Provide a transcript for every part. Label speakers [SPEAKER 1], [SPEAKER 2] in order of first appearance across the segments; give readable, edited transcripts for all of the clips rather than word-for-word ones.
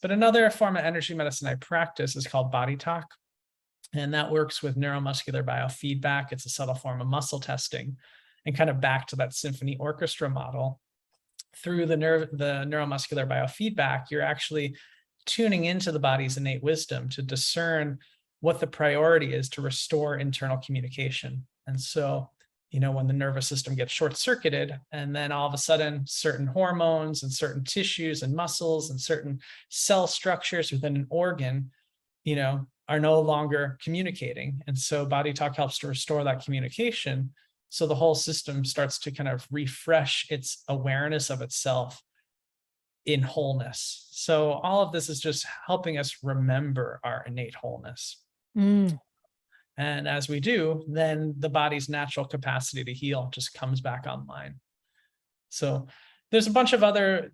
[SPEAKER 1] But another form of energy medicine I practice is called body talk. And that works with neuromuscular biofeedback. It's a subtle form of muscle testing, and kind of back to that symphony orchestra model. Through the neuromuscular biofeedback, you're actually tuning into the body's innate wisdom to discern what the priority is to restore internal communication. And so, when the nervous system gets short-circuited, and then all of a sudden certain hormones and certain tissues and muscles and certain cell structures within an organ, are no longer communicating. And so body talk helps to restore that communication. So the whole system starts to kind of refresh its awareness of itself in wholeness. So all of this is just helping us remember our innate wholeness.
[SPEAKER 2] Mm.
[SPEAKER 1] And as we do, then the body's natural capacity to heal just comes back online. So there's a bunch of other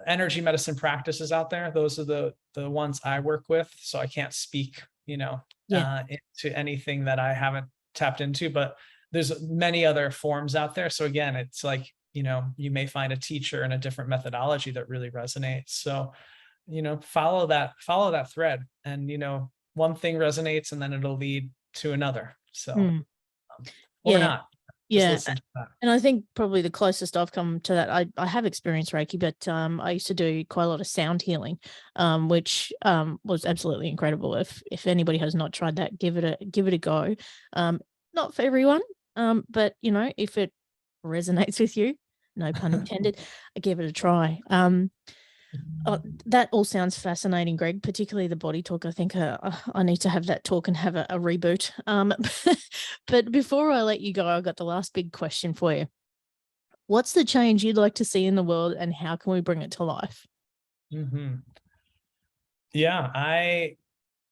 [SPEAKER 1] energy medicine practices out there. Those are the ones I work with. So I can't speak, into anything that I haven't tapped into, but there's many other forms out there. So again, it's like, you may find a teacher and a different methodology that really resonates. So, follow that thread, and, one thing resonates and then it'll lead to another. So, or not. Just listen to that.
[SPEAKER 2] And I think probably the closest I've come to that, I have experienced Reiki, but I used to do quite a lot of sound healing, which was absolutely incredible. If anybody has not tried that, give it a go. Not for everyone, but if it resonates with you, no pun intended, give it a try. That all sounds fascinating, Greg, particularly the body talk. I think I need to have that talk and have a reboot. But before I let you go, I've got the last big question for you. What's the change you'd like to see in the world, and how can we bring it to life?
[SPEAKER 1] Mm-hmm. Yeah, I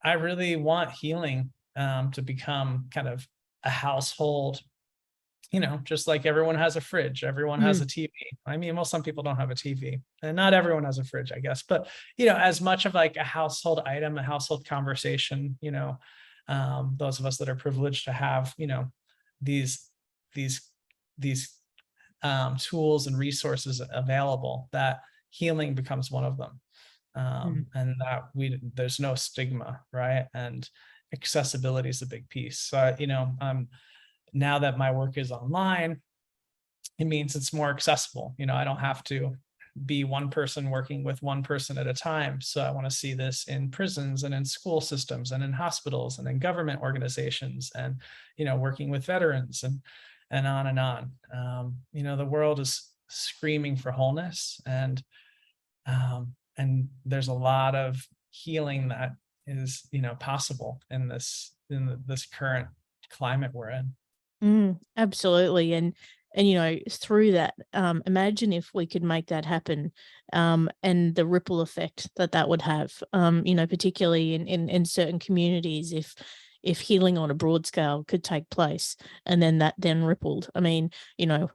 [SPEAKER 1] really want healing to become kind of a household, just like everyone has a fridge, everyone has a TV. I mean, well, some people don't have a TV, and not everyone has a fridge, I guess, but, as much of like a household item, a household conversation, those of us that are privileged to have, these tools and resources available, that healing becomes one of them. And that there's no stigma, right? And accessibility is a big piece. So, now that my work is online, it means it's more accessible. I don't have to be one person working with one person at a time. So I want to see this in prisons and in school systems and in hospitals and in government organizations and, working with veterans and on and on. The world is screaming for wholeness, and there's a lot of healing that is, possible in this current climate we're in.
[SPEAKER 2] Absolutely. And through that, imagine if we could make that happen, and the ripple effect that would have, particularly in certain communities, if healing on a broad scale could take place, and then that rippled. I mean,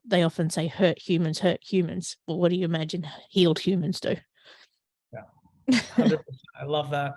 [SPEAKER 2] they often say hurt humans hurt humans. Well, what do you imagine healed humans do?
[SPEAKER 1] Yeah, 100%. I love that.